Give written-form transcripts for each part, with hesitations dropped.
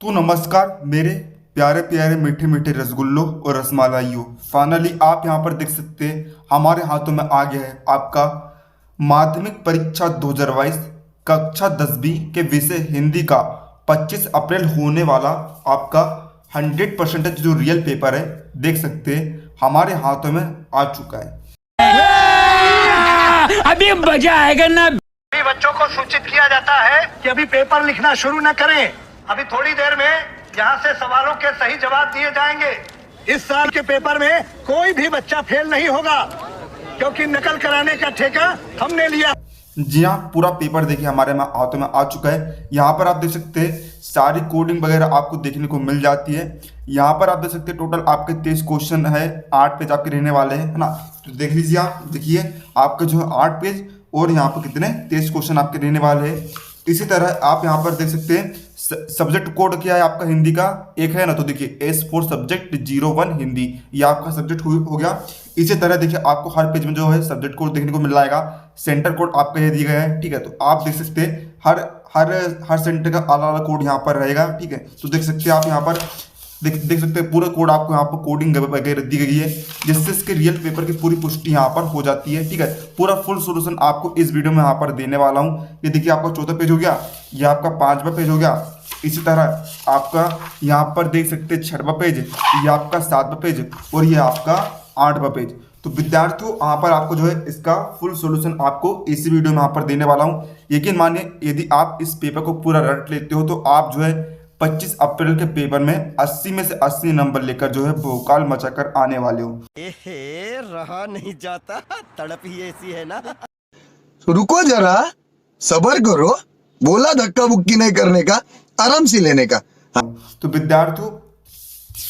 तो नमस्कार मेरे प्यारे प्यारे मीठे मीठे रसगुल्लों और रसमलाइयों। फाइनली आप यहाँ पर देख सकते हैं हमारे हाथों में आ गया है आपका माध्यमिक परीक्षा 2022 कक्षा 10वीं के विषय हिंदी का 25 अप्रैल होने वाला आपका 100% जो रियल पेपर है, देख सकते हैं हमारे हाथों में आ चुका है। अभी मजा आएगा ना। अभी बच्चों को सूचित किया जाता है कि अभी पेपर लिखना शुरू न करें। अभी थोड़ी देर में यहाँ से सवालों के सही जवाब दिए जाएंगे। इस साल के पेपर में कोई भी बच्चा फेल नहीं होगा, क्योंकि नकल कराने का ठेका हमने लिया। जी हाँ, पूरा पेपर देखिए हमारे में हाथों में आ चुका है। यहाँ पर आप देख सकते हैं सारी कोडिंग वगैरह आपको देखने को मिल जाती है। यहाँ पर आप देख सकते हैं टोटल आपके 23 क्वेश्चन है, 8 पेज आपके रहने वाले हैं, है ना। तो देख लीजिए, आप देखिए आपके जो है 8 पेज और यहाँ पर कितने 23 क्वेश्चन आपके रहने वाले हैं। इसी तरह आप यहाँ पर देख सकते हैं सब्जेक्ट कोड क्या है आपका हिंदी का, एक है ना। तो देखिए S4 सब्जेक्ट 01 हिंदी, ये आपका सब्जेक्ट हो गया। इसी तरह देखिए आपको हर पेज में जो है सब्जेक्ट कोड देखने को मिल जाएगा। सेंटर कोड आपका ये दिया गया है, ठीक है। तो आप देख सकते हैं हर सेंटर का अलग अलग कोड यहाँ पर रहेगा, ठीक है। तो देख सकते हैं आप यहाँ पर देख सकते हैं पूरा कोड आपको यहाँ पर कोडिंग वगैरह दी गई है, जिससे इसके रियल पेपर की पूरी पुष्टि यहाँ पर हो जाती है, ठीक है। पूरा फुल सोल्यूशन आपको इस वीडियो में यहाँ पर देने वाला हूँ। ये देखिए आपका 4था पेज हो गया, ये आपका 5वां पेज हो गया। इसी तरह आपका यहाँ पर देख सकते हैं 6वां पेज, ये आपका 7वां पेज और ये आपका 8वां पेज। तो विद्यार्थियों यहाँ पर आपको जो है इसका फुल सॉल्यूशन आपको इसी वीडियो में यहाँ पर देने वाला हूँ। यकीन मानिए यदि आप इस पेपर को पूरा रट लेते हो तो आप जो है 25 अप्रैल के पेपर में 80 में से 80 नंबर लेकर जो है भोकाल मचाकर आने वाले हो। रहा नहीं जाता, तड़प ही ऐसी है ना। रुको जरा, सबर करो, बोला धक्का बुक्की नहीं करने का, आराम से लेने का। तो विद्यार्थियों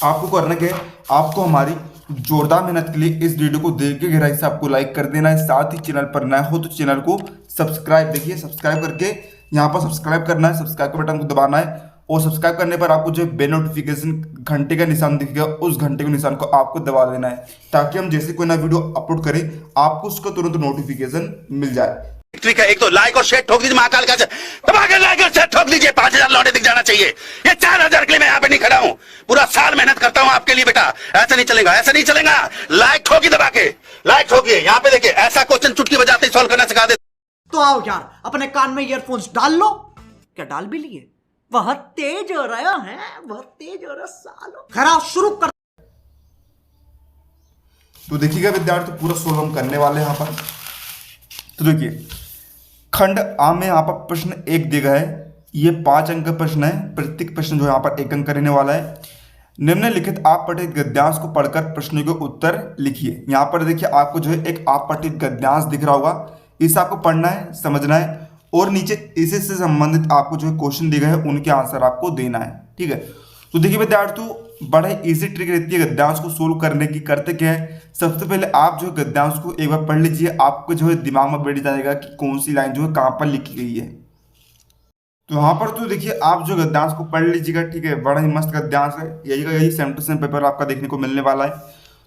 आपको करना क्या है, आपको हमारी जोरदार मेहनत के लिए इस वीडियो को देख के गहराई से आपको लाइक कर देना है। साथ ही चैनल पर नया हो तो चैनल को सब्सक्राइब, देखिए सब्सक्राइब करके यहाँ पर सब्सक्राइब करना है, सब्सक्राइब के बटन को दबाना है। और सब्सक्राइब करने पर आपको जो बेल नोटिफिकेशन घंटे का निशान दिखेगा, उस घंटे के निशान को आपको दबा देना है, ताकि हम जैसे कोई नया वीडियो अपलोड करें आपको उसका तुरंत नोटिफिकेशन मिल जाए। ट्रिक है, एक तो लाइक और शेयर ठोक दीजिए, महाकाल का दबा के लाइक और शेयर ठोक दीजिए। 5000 लौटे दिख जाना चाहिए। ये 4000 के लिए मैं यहाँ पे नहीं खड़ा हूँ, पूरा साल मेहनत करता हूँ आपके लिए बेटा। ऐसा नहीं चलेगा, ऐसा नहीं चलेगा। लाइक ठोकी, दबा के लाइक ठोकिए। यहाँ पे देखिए ऐसा क्वेश्चन चुटकी बजाते ही सॉल्व करना सिखा दे। तो आओ यार, अपने कान में ईयरफोन्स डाल लो। क्या डाल भी लिए? बहुत तेज हो रहा है, बहुत तेज हो रहा सालो। खरा शुरू कर। तो देखिएगा विद्यार्थी पूरा सोल्व हम करने वाले हैं यहाँ पर। तो देखिए खंड आ में यहाँ पर प्रश्न 1 दिया गया है, ये 5 अंक का प्रश्न है। प्रत्येक प्रश्न जो यहाँ पर 1 अंक रहने वाला है। निम्नलिखित आप पठित गद्यांश को पढ़कर प्रश्न के उत्तर लिखिए। यहाँ पर देखिए आपको जो है एक आप पठित गद्यांश दिख रहा होगा, इसे आपको पढ़ना है, समझना है और नीचे इसी से संबंधित आपको जो है क्वेश्चन दिए गए हैं उनके आंसर आपको देना है, ठीक है। तो देखिए विद्यार्थियों बड़ा इजी ट्रिक रहती है गद्यांश को सोल्व करने की। करते क्या है, सबसे पहले आप जो गद्यांश को एक बार पढ़ लीजिए, आपको जो है दिमाग में बैठ जाएगा कि कौन सी लाइन जो है कहाँ पर लिखी गई है। तो यहाँ पर तो देखिए आप जो गद्यांश को पढ़ लीजिएगा, ठीक है। बड़ा ही मस्त गद्यांश है, यही सेम टू सेम पेपर आपका देखने को मिलने वाला है।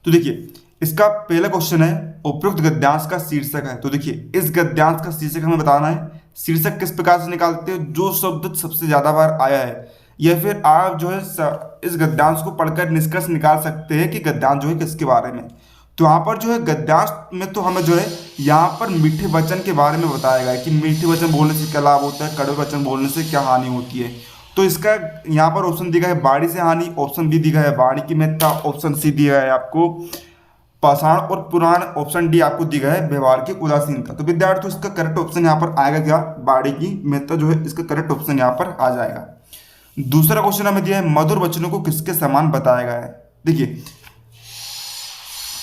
तो देखिए इसका पहला क्वेश्चन है, उपयुक्त गद्यांश का शीर्षक है। तो देखिए इस गद्यांश का शीर्षक हमें बताना है। शीर्षक किस प्रकार से निकालते हैं, जो शब्द सबसे ज्यादा बार आया है, या फिर आप जो है इस गद्यांश को पढ़कर निष्कर्ष निकाल सकते हैं कि गद्यांश जो है किसके बारे में। तो यहाँ पर जो है गद्यांश में तो हमें जो है यहाँ पर मीठे वचन के बारे में बताया गया है कि मीठे वचन बोलने से क्या लाभ होता है, कड़वे वचन बोलने से क्या हानि होती है। तो इसका यहाँ पर ऑप्शन दिया है बाणी से हानि, ऑप्शन बी दिया है वाणी की महत्ता, ऑप्शन सी दिया है आपको पाषाण और पुराण, ऑप्शन डी आपको दिया है व्यवहार की उदासीनता। तो विद्यार्थियों इसका करेक्ट ऑप्शन यहाँ पर आएगा क्या, वाणी की महत्ता जो है इसका करेक्ट ऑप्शन यहाँ पर आ जाएगा। दूसरा क्वेश्चन हमें दिया है मधुर वचनों को किसके समान बताया गया है। देखिए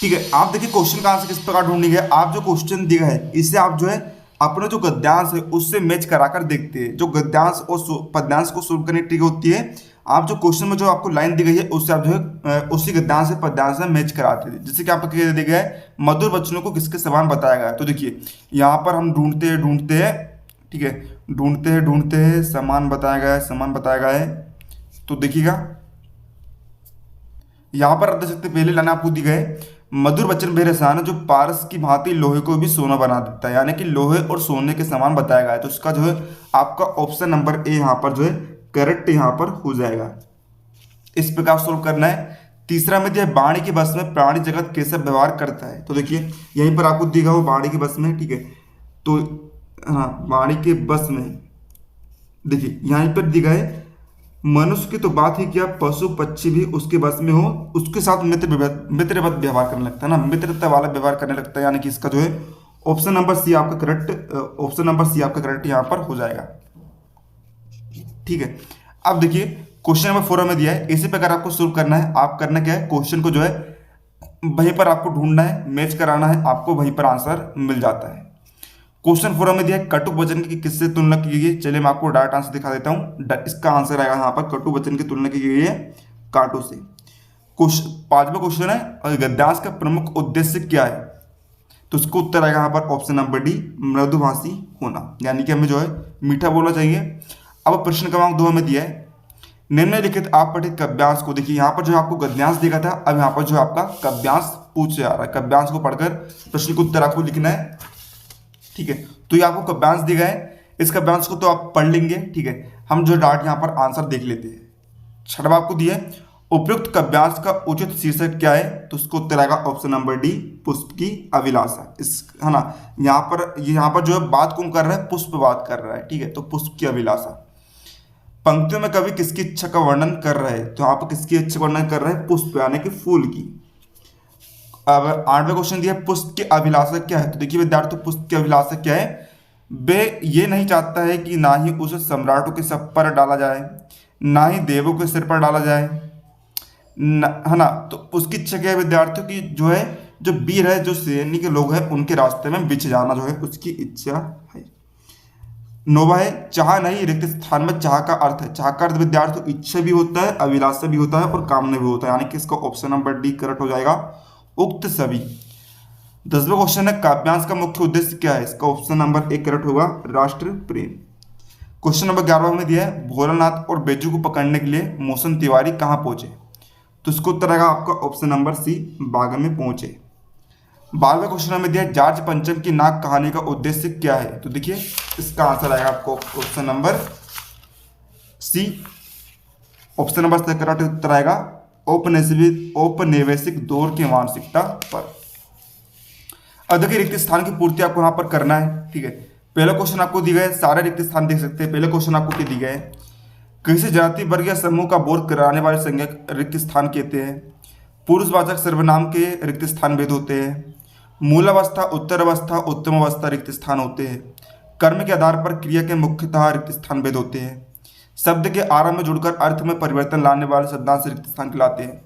ठीक है, आप देखिए क्वेश्चन का आंसर किस प्रकार ढूंढेंगे। आप जो क्वेश्चन दिया है इससे आप जो है अपना जो गद्यांश है उससे मैच कराकर देखते हैं। जो गद्यांश और पद्यांश को सोल्व करने की ट्रिक होती है, आप जो क्वेश्चन में जो आपको लाइन दी गई है उससे आप जो है उसी गद्यांश से पद्यांश में मैच कराते थे। जैसे कि आपको क्या दिया गया है, मधुर वचनों को किसके समान बताया गया है। तो देखिए यहाँ पर हम ढूंढते हैं, ठीक है, ढूंढते हैं समान बताया गया है। तो देखिएगा यहाँ पर आप देख सकते पहले लाइन आपको दी गई, मधुर वचन वह रसायन है जो पारस की भांति लोहे को भी सोना बना देता है, यानी कि लोहे और सोने के समान बताया गया है। तो इसका जो है आपका ऑप्शन नंबर ए यहाँ पर जो है करेक्ट यहाँ पर हो जाएगा। इस प्रकार सोल्व करना है। तीसरा में दिया वाणी की बस में प्राणी जगत कैसे व्यवहार करता है, तो देखिए यहीं पर आपको दिया हो वाणी की बस में, ठीक है। तो हाँ, वाणी के बस में देखिए यहीं पर दिया है मनुष्य की तो बात ही क्या, पशु पक्षी भी उसके बस में हो, उसके साथ मित्रवत व्यवहार करने लगता है ना, मित्रता वाला व्यवहार करने लगता है। यानी कि इसका जो है ऑप्शन नंबर सी आपका करेक्ट, ऑप्शन नंबर सी आपका करेक्ट यहाँ पर हो जाएगा। ठीक है, अब देखिए क्वेश्चन नंबर 4 में दिया है, इसी प्रकार आपको सोल्व करना है। आप करना क्या है, क्वेश्चन को जो है वहीं पर आपको ढूंढना है, मैच कराना है, आपको वहीं पर आंसर मिल जाता है। क्वेश्चन 4 में दिया है कटु वचन की किससे तुलना की गई है। चलिए मैं आपको डायरेक्ट आंसर दिखा देता हूँ। इसका आंसर आएगा यहाँ पर कटु वचन की तुलना की गई है कांटों से। 5वां क्वेश्चन है और गद्यांश का प्रमुख उद्देश्य क्या है, तो उसका उत्तर आएगा यहाँ पर ऑप्शन नंबर डी, मृदुभाषी होना, यानी कि हमें जो है मीठा बोलना चाहिए। अब प्रश्न क्रमांक 2 में दिया है निम्नलिखित आप पठित काव्यांश को, देखिए यहाँ पर जो आपको गद्यांश दिखा था, अब यहाँ पर जो आपका काव्यांश पूछा जा रहा है। काव्यांश को पढ़कर प्रश्न का उत्तर आपको लिखना है। ठीक है, तो ये आपको काव्यांश दिया गया है, इस काव्यांश को तो आप पढ़ लेंगे। ठीक है, हम जो डाट यहाँ पर आंसर देख लेते हैं। 6वां आपको दिया है उपयुक्त काव्यांश का उचित शीर्षक क्या है, तो उसको उत्तर आएगा ऑप्शन नंबर डी, पुष्प की अभिलाषा। इस है ना, यहाँ पर जो है बात कौन कर रहा है, पुष्प बात कर रहा है। ठीक है, तो पुष्प की अभिलाषा। पंक्तियों में कवि किसकी इच्छा का वर्णन कर रहे हैं, तो यहाँ पर किसकी इच्छा का वर्णन कर रहे हैं, पुष्प यानी कि फूल की। अब 8वां क्वेश्चन दिया पुष्प की अभिलाषा क्या है, तो देखिए विद्यार्थी पुष्प की अभिलाषा क्या है, वे ये नहीं चाहता है कि ना ही उसे सम्राटों के सब पर डाला जाए, ना ही देवों के सिर पर डाला जाए, है ना। तो उसकी इच्छा क्या है विद्यार्थियों की, जो है जो वीर है, जो सैनिक के लोग हैं, उनके रास्ते में बिछ जाना जो है उसकी इच्छा है। 9वां है चाह नहीं रिक्त स्थान में चाह का अर्थ है। चाह का अर्थ विद्यार्थी इच्छा भी होता है, अभिलाषा भी होता है और कामना भी होता है, यानी कि इसका ऑप्शन नंबर डी करेक्ट हो जाएगा, उक्त सभी। 10वां क्वेश्चन है काव्यांश का मुख्य उद्देश्य क्या है, इसका ऑप्शन नंबर 1 करेक्ट होगा, राष्ट्र प्रेम। क्वेश्चन नंबर 11 में दिया है भोलानाथ और बेजू को पकड़ने के लिए मोहसन तिवारी कहाँ पहुंचे, तो इसको उत्तर आएगा आपका ऑप्शन नंबर सी, बाग में पहुंचे। 12वें क्वेश्चन में दिया है जॉर्ज पंचम की नाक कहानी का उद्देश्य क्या है, तो देखिए इसका आंसर आएगा आपको option number C, option number C correct उत्तर आएगा औपनिवेशिक दौर की मानसिकता पर। अब देखिए रिक्त स्थान की पूर्ति आपको यहाँ पर करना है। ठीक है, पहला क्वेश्चन आपको दिया गया है, सारे रिक्त स्थान देख सकते हैं। पहले क्वेश्चन आपको क्या दिया गया है, किसी जाति वर्ग या समूह का बोध कराने वाले संज्ञा रिक्त स्थान कहते हैं। पुरुषवाचक सर्वनाम के रिक्त स्थान भेद होते हैं। मूल अवस्था, उत्तर अवस्था, उत्तम अवस्था रिक्त स्थान होते हैं। कर्म के आधार पर क्रिया के मुख्यतः रिक्त स्थान भेद होते हैं। शब्द के आरंभ में जुड़कर अर्थ में परिवर्तन लाने वाले शब्दांश रिक्त स्थान कहलाते हैं।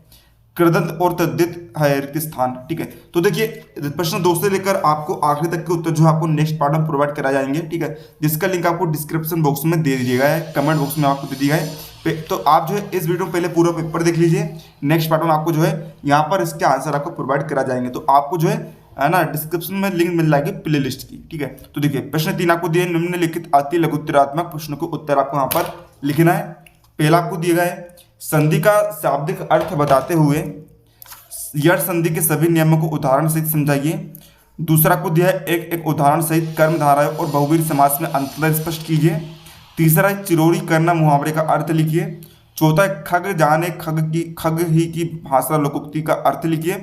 कृदंत और तद्धित है रिक्त स्थान। ठीक है, तो देखिए प्रश्न 2 से लेकर आपको आखिरी तक के उत्तर जो आपको नेक्स्ट पार्ट में प्रोवाइड कराए जाएंगे। ठीक है, जिसका लिंक आपको डिस्क्रिप्शन बॉक्स में दे दिया है, कमेंट बॉक्स में आपको दे दिया है। तो आप जो है इस वीडियो में पहले पूरा पेपर देख लीजिए, नेक्स्ट पार्ट में आपको जो है यहाँ पर इसके आंसर आपको प्रोवाइड करा जाएंगे। तो आपको जो है ना डिस्क्रिप्शन में लिंक मिल जाएगी प्ले लिस्ट की। ठीक है, तो देखिए प्रश्न 3 आपको दिए निम्नलिखित अति लघुत्तरात्मक प्रश्न को उत्तर आपको यहाँ पर लिखना है। पहला आपको दिया गया है संधि का शाब्दिक अर्थ बताते हुए यह संधि के सभी नियमों को उदाहरण सहित समझाइए। दूसरा आपको दिया है एक उदाहरण सहित कर्मधारय और बहुवीर समास में अंतर स्पष्ट कीजिए। तीसरा है चिरोरी करना मुहावरे का अर्थ लिखिए। चौथा है खग जाने खग ही की भाषा लोकोक्ति का अर्थ लिखिए।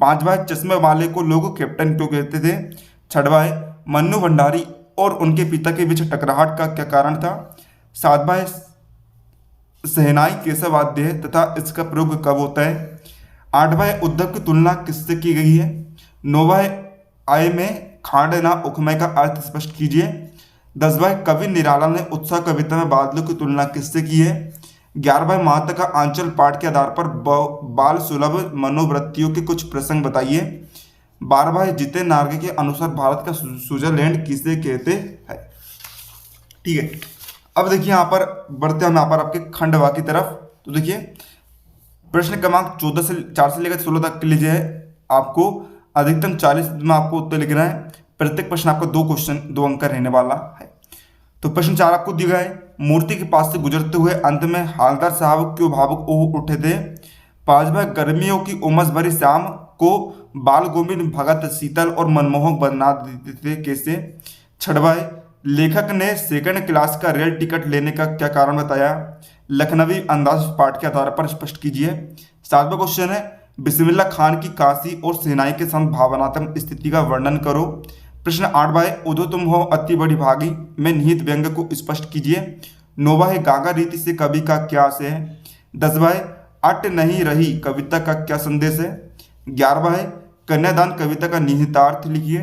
5वां है चश्मे वाले को लोग कैप्टन क्यों कहते थे। 6वां है मन्नू भंडारी और उनके पिता के बीच टकराहट का क्या कारण था। 7वां है सहनाई कैसा वाद्य है तथा इसका प्रयोग कब होता है। 8वां है उद्धव की तुलना किससे की गई है। 9वां है आय में खांड ना उपमय का अर्थ स्पष्ट कीजिए। 10वां है कवि निराला ने उत्साह कविता में बादलों की तुलना किससे की है। 11वां है महत्व का आंचल पाठ के आधार पर बाल सुलभ मनोवृत्तियों के कुछ प्रसंग बताइए। 12वां है जिते नार्गे के अनुसार भारत का स्विट्जरलैंड किसे कहते हैं। ठीक है, अब देखिए यहाँ पर बढ़ते हैं यहाँ पर आपके खंडवा की तरफ। तो देखिए प्रश्न क्रमांक 4 से लेकर 16 तक के लिए जो है आपको अधिकतम 40 में आपको उत्तर लिखना है। प्रत्येक प्रश्न आपको 2 अंक रहने वाला है। तो प्रश्न 4 आपको दिया गया है मूर्ति के पास से गुजरते हुए अंत में हालदार साहब क्यों भावुक हो उठे थे। 5वां गर्मियों की उमस भरी शाम को बाल गोविंद भगत शीतल और मनमोहक बना देते थे कैसे। 6वां लेखक ने सेकंड क्लास का रेल टिकट लेने का क्या कारण बताया? लखनवी अंदाज पाठ के आधार पर स्पष्ट कीजिए। 7वां क्वेश्चन है, बिस्मिल्लाह खान की काशी और सेनाई के संग भावनात्मक स्थिति का वर्णन करो। प्रश्न 8 है, उदो तुम हो अति बड़ी भागी में निहित व्यंग्य को स्पष्ट कीजिए। 9वां है, गागा रीति से कवि का क्या आशय है? 10वां है, अट नहीं रही कविता का क्या संदेश है? 11वां है, कन्यादान कविता का निहितार्थ लिखिए।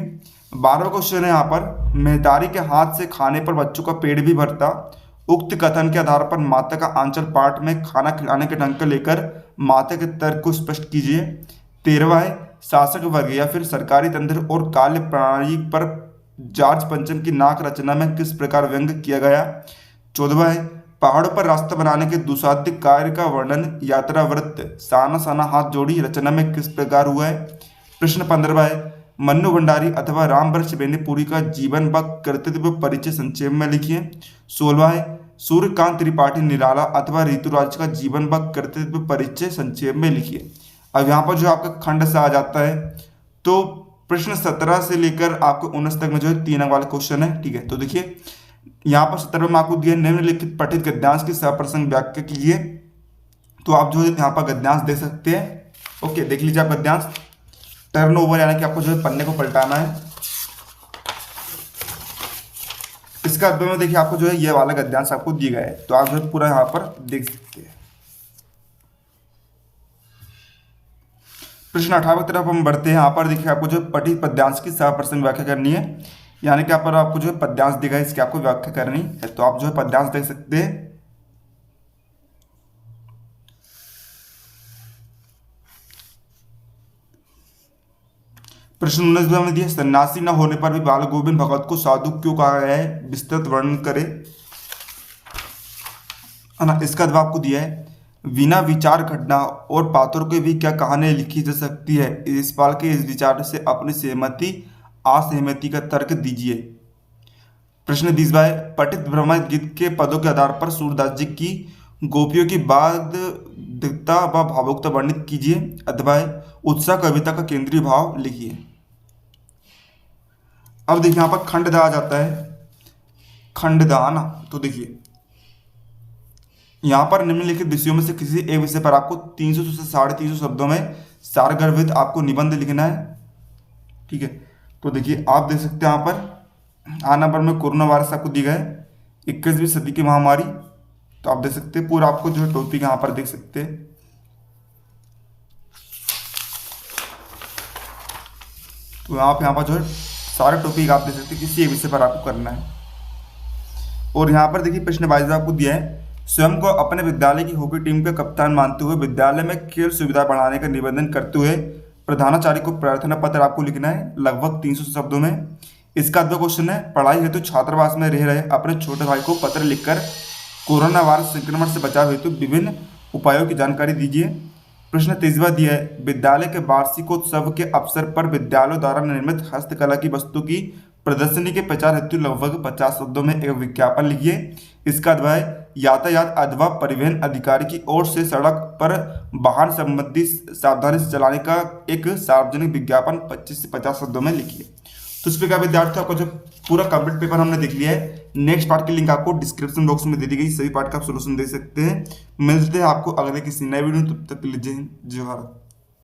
12वां क्वेश्चन है यहाँ पर, मेहतारी के हाथ से खाने पर बच्चों का पेट भी भरता। उक्त कथन के आधार पर माता का आंचल पाठ में खाना खिलाने के ढंग को लेकर माता के तर्क को स्पष्ट कीजिए। 13वां है, शासक वर्ग या फिर सरकारी तंत्र और कार्य प्रणाली पर जॉर्ज पंचम की नाक रचना में किस प्रकार व्यंग्य किया गया? 14वां है, पहाड़ों पर रास्ता बनाने के दुस्साध्य कार्य का वर्णन यात्रा वृत्त साना साना हाथ जोड़ी रचना में किस प्रकार हुआ है? प्रश्न 15वां है, मन्नू भंडारी अथवा रामवृक्ष बेनीपुरी का जीवन व कर्तव्य परिचय संक्षेप में लिखिए। 16वां है, सूर्यकांत त्रिपाठी निराला अथवा ऋतुराज का जीवन व कर्तव्य परिचय संक्षेप में लिखिए। अब यहाँ पर जो आपका खंड से आ जाता है, तो प्रश्न 17 से लेकर आपको 19 तक में जो है 3 अंक वाला क्वेश्चन है। ठीक है, तो देखिए यहाँ पर 17 में आपको दिया निम्नलिखित पठित गद्यांश की सप्रसंग व्याख्या कीजिए। तो आप जो है यहाँ पर गद्यांश देख सकते हैं। ओके, देख लीजिए आप गद्यांश। टर्नओवर यानी कि आपको जो है पन्ने को पलटाना है। इसका अध्याय में देखिए आपको जो है ये वाला गद्यांश आपको दिया गया है, तो आप जो है पूरा यहाँ पर देख सकते हैं। प्रश्न 18 की तरफ हम बढ़ते हैं। यहाँ पर देखिए आपको जो पठित पद्यांश की सप्रसंग व्याख्या करनी है, यानी कि यहाँ पर आपको जो है पद्यांश दिया गया है, इसकी आपको व्याख्या करनी है। तो आप जो है पद्यांश देख सकते हैं। प्रश्न 19 में दिया, सन्यासी न होने पर भी बाल गोविंद भगत को साधु क्यों कहा गया है? विस्तृत वर्णन करें, है ना। इसका जवाब आपको दिया है, बिना विचार घटना और पात्रों के भी क्या कहानी लिखी जा सकती है? इस बाल के इस विचार से अपनी सहमति असहमति का तर्क दीजिए। प्रश्न 20 है, पठित ब्रह्म गीत के पदों के आधार पर सूरदास जी की गोपियों की बाध्यता व भावुकता वर्णित कीजिए। अथवा उत्साह कविता का केंद्रीय भाव लिखिए। अब देखिए यहाँ पर खंडदा आ जाता है, खंडदा ना। तो देखिए यहाँ पर निम्नलिखित विषयों में से किसी एक विषय पर आपको 300 से 350 शब्दों में सारगर्भित आपको निबंध लिखना है। ठीक है, तो देखिए आप देख सकते हैं यहाँ पर आ नंबर में कोरोना वायरस आपको दिया गया है, 21वीं सदी की महामारी। तो आप देख सकते हैं पूरा आपको जो है टॉपिक यहाँ पर देख सकते हैं। तो आप यहाँ पर जो है सारे टॉपिक आप देख सकते हैं, किसी एक विषय पर आपको करना है। और यहाँ पर देखिए प्रश्न 22 आपको दिया है, स्वयं को अपने विद्यालय की हॉकी टीम का कप्तान मानते हुए विद्यालय में खेल सुविधा बढ़ाने का निवेदन करते हुए प्रधानाचार्य को प्रार्थना पत्र आपको लिखना है लगभग 300 शब्दों में। इसका अगला क्वेश्चन है, पढ़ाई हेतु छात्रावास में रह रहे अपने छोटे भाई को पत्र लिखकर कोरोना वायरस संक्रमण से बचाव हेतु विभिन्न उपायों की जानकारी दीजिए। प्रश्न 23वां दिया है, विद्यालय के वार्षिकोत्सव के अवसर पर विद्यालयों द्वारा निर्मित हस्तकला की वस्तु की प्रदर्शनी के प्रचार हेतु लगभग 50 शब्दों में एक विज्ञापन लिखिए। इसका अथवा यातायात अथवा परिवहन अधिकारी की ओर से सड़क पर वाहन संबंधी सावधानी से चलाने का एक सार्वजनिक विज्ञापन 25 से 50 शब्दों में लिखिए। तो इस प्रकार विद्यार्थियों आपको जो पूरा कंप्लीट पेपर हमने देख लिया है। नेक्स्ट पार्ट की लिंक आपको डिस्क्रिप्शन बॉक्स में दे दी गई, सभी पार्ट का आप सोल्यूशन दे सकते हैं। मिलते हैं आपको अगले किसी नए वीडियो में, तब तक के लिए जय हिंद जय भारत।